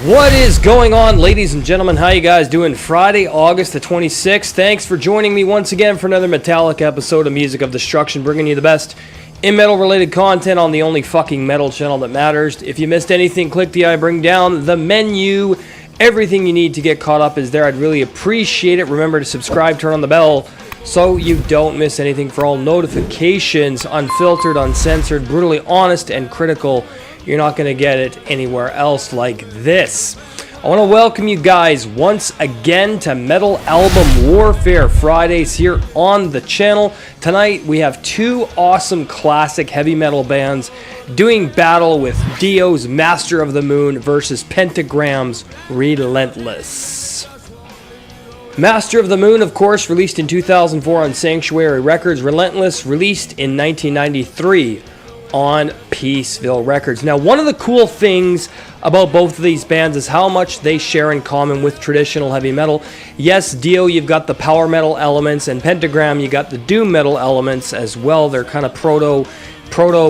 What is going on, ladies and gentlemen? How you guys doing? Friday, August the 26th. Thanks for joining me once again for another metallic episode of Music of Destruction, bringing you the best in metal-related content on the only fucking metal channel that matters. If you missed anything, click the I bring down. The menu, everything you need to get caught up is there. I'd really appreciate it. Remember to subscribe, turn on the bell, so you don't miss anything. For all notifications, unfiltered, uncensored, brutally honest, and critical. You're not going to get it anywhere else like this. I want to welcome you guys once again to Metal Album Warfare Fridays here on the channel. Tonight we have two awesome classic heavy metal bands doing battle with Dio's Master of the Moon versus Pentagram's Relentless. Master of the Moon, of course, released in 2004 on Sanctuary Records. Relentless, released in 1993 on Peaceville Records. Now, one of the cool things about both of these bands is how much they share in common with traditional heavy metal. Yes, Dio, you've got the power metal elements, and Pentagram, you got the doom metal elements as well. They're kind of proto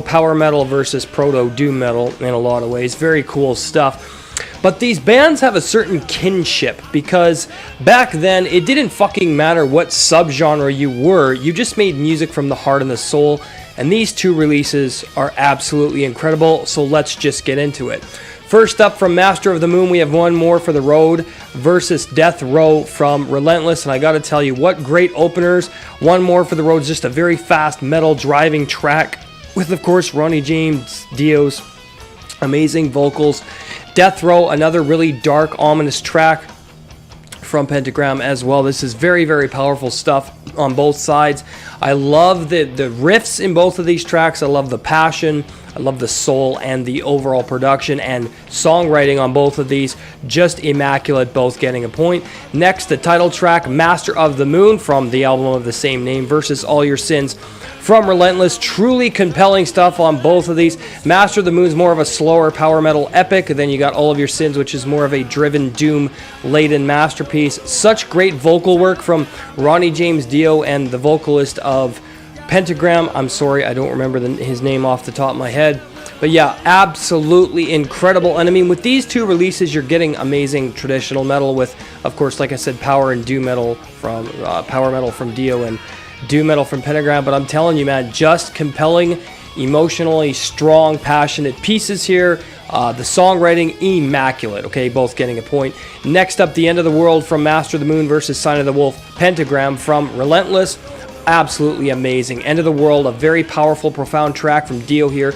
power metal versus proto doom metal in a lot of ways. Very cool stuff. But these bands have a certain kinship, because back then it didn't fucking matter what subgenre you were. You just made music from the heart and the soul. And these two releases are absolutely incredible, so let's just get into it. First up, from Master of the Moon, we have One More for the Road versus Death Row from Relentless. And I gotta tell you, what great openers. One More for the Road is just a very fast metal driving track with, of course, Ronnie James Dio's amazing vocals. Death Row, another really dark, ominous track from Pentagram as well. This is very, very powerful stuff on both sides. I love the riffs in both of these tracks. I love the passion. I love the soul and the overall production and songwriting on both of these. Just immaculate, both getting a point. Next, the title track, Master of the Moon, from the album of the same name, versus All Your Sins from Relentless. Truly compelling stuff on both of these. Master of the Moon is more of a slower power metal epic. Then you got All of Your Sins, which is more of a driven, doom-laden masterpiece. Such great vocal work from Ronnie James Dio and the vocalist of Pentagram. I'm sorry, I don't remember his name off the top of my head. But yeah, absolutely incredible. And I mean, with these two releases, you're getting amazing traditional metal with, of course, like I said, power and doom metal from power metal from Dio and doom metal from Pentagram. But I'm telling you, man, just compelling, emotionally strong, passionate pieces here. The songwriting, immaculate. Okay, both getting a point. Next up, The End of the World from Master of the Moon versus Sign of the Wolf, Pentagram from Relentless. Absolutely amazing. End of the World, a very powerful, profound track from Dio here.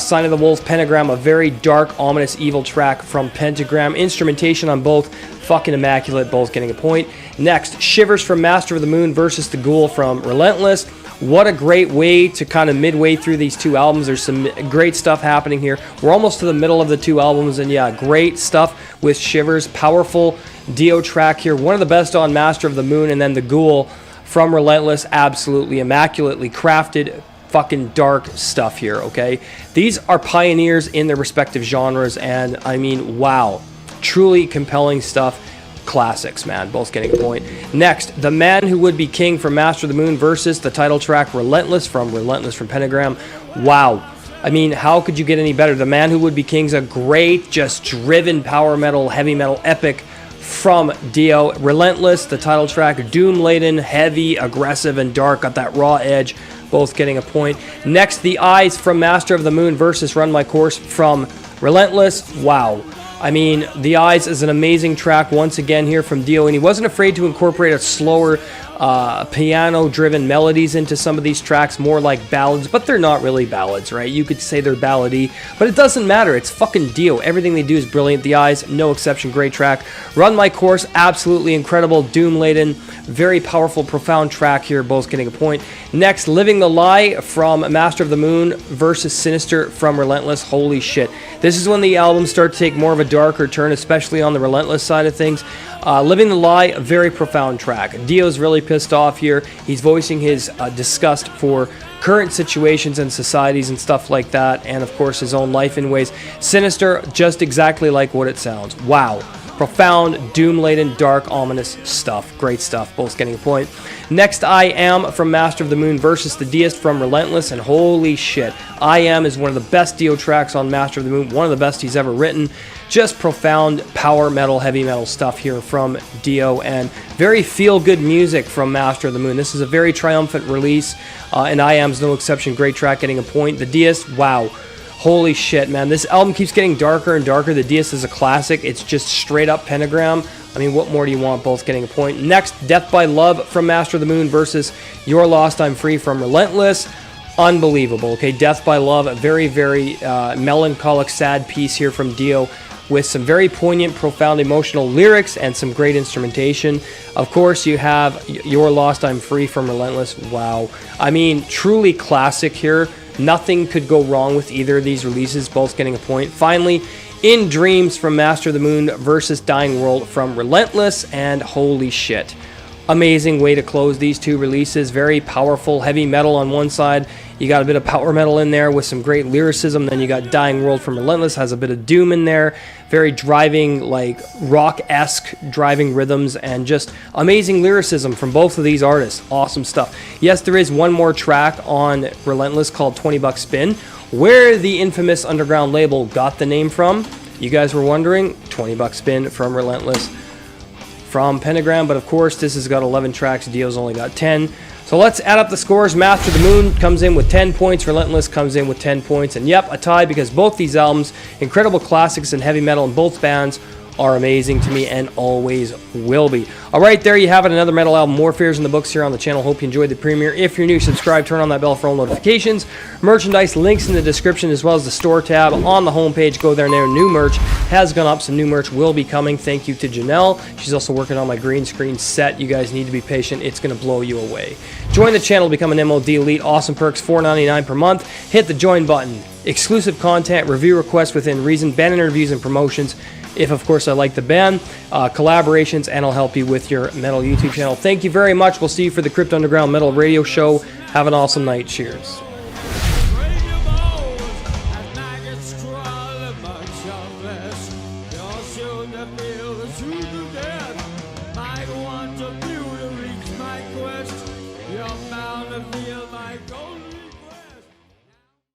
Sign of the Wolf, Pentagram, a very dark, ominous, evil track from Pentagram. Instrumentation on both, fucking immaculate, both getting a point. Next, Shivers from Master of the Moon versus The Ghoul from Relentless. What a great way to kind of midway through these two albums. There's some great stuff happening here. We're almost to the middle of the two albums, and yeah, great stuff with Shivers. Powerful Dio track here. One of the best on Master of the Moon, and then The Ghoul from Relentless. Absolutely immaculately crafted, fucking dark stuff here, okay? These are pioneers in their respective genres, and I mean, wow. Truly compelling stuff. Classics, man. Both getting a point. Next, The Man Who Would Be King from Master of the Moon versus the title track Relentless from Pentagram. Wow. I mean, how could you get any better? The Man Who Would Be King's a great, just driven power metal, heavy metal epic from Dio. Relentless, the title track, doom-laden, heavy, aggressive, and dark. Got that raw edge. Both getting a point. Next, The Eyes from Master of the Moon versus Run My Course from Relentless. Wow. I mean, The Eyes is an amazing track once again here from Dio, and he wasn't afraid to incorporate a slower piano-driven melodies into some of these tracks, more like ballads, but they're not really ballads, right? You could say they're ballady, but it doesn't matter. It's fucking Dio. Everything they do is brilliant. The Eyes, no exception, great track. Run My Course, absolutely incredible, doom-laden, very powerful, profound track here, both getting a point. Next, Living the Lie from Master of the Moon versus Sinister from Relentless. Holy shit. This is when the albums start to take more of a darker turn, especially on the Relentless side of things. Living the Lie, a very profound track. Dio's really pissed off here. He's voicing his disgust for current situations and societies and stuff like that, and of course his own life in ways. Sinister, just exactly like what it sounds. Wow. Profound, doom-laden, dark, ominous stuff. Great stuff. Both getting a point. Next, I Am from Master of the Moon versus The Deist from Relentless. And holy shit, I Am is one of the best Dio tracks on Master of the Moon. One of the best he's ever written. Just profound power metal, heavy metal stuff here from Dio. And very feel-good music from Master of the Moon. This is a very triumphant release. And I Am's no exception. Great track, getting a point. The Deist, wow. Holy shit, man. This album keeps getting darker and darker. The Deist is a classic. It's just straight up Pentagram. I mean, what more do you want? Both getting a point. Next, Death by Love from Master of the Moon versus You're Lost, I'm Free from Relentless. Unbelievable. Okay, Death by Love, a very, very melancholic, sad piece here from Dio with some very poignant, profound, emotional lyrics and some great instrumentation. Of course, you have You're Lost, I'm Free from Relentless. Wow. I mean, truly classic here. Nothing could go wrong with either of these releases, both getting a point. Finally, In Dreams from Master of the Moon versus Dying World from Relentless, and holy shit. Amazing way to close these two releases. Very powerful, heavy metal on one side. You got a bit of power metal in there with some great lyricism. Then you got Dying World from Relentless, has a bit of doom in there. Very driving, like rock-esque driving rhythms and just amazing lyricism from both of these artists. Awesome stuff. Yes, there is one more track on Relentless called 20 Buck Spin, where the infamous underground label got the name from. You guys were wondering, 20 Buck Spin from Relentless from Pentagram, but of course this has got 11 tracks, Dio's only got 10. So let's add up the scores. Master of the Moon comes in with 10 points, Relentless comes in with 10 points, and yep, a tie because both these albums, incredible classics in heavy metal, and both bands are amazing to me and always will be. All right, there you have it, another metal album. More fears in the books here on the channel. Hope you enjoyed the premiere. If you're new, subscribe, turn on that bell for all notifications. Merchandise links in the description as well as the store tab on the homepage. Go there now. New merch has gone up. Some new merch will be coming. Thank you to Janelle. She's also working on my green screen set. You guys need to be patient. It's going to blow you away. Join the channel, become an MOD Elite. Awesome perks, $4.99 per month. Hit the join button. Exclusive content, review requests within reason, band interviews and promotions. If, of course, I like the band, collaborations, and I'll help you with your metal YouTube channel. Thank you very much. We'll see you for the Crypt Underground Metal Radio Show. Have an awesome night. Cheers. You're bound to feel like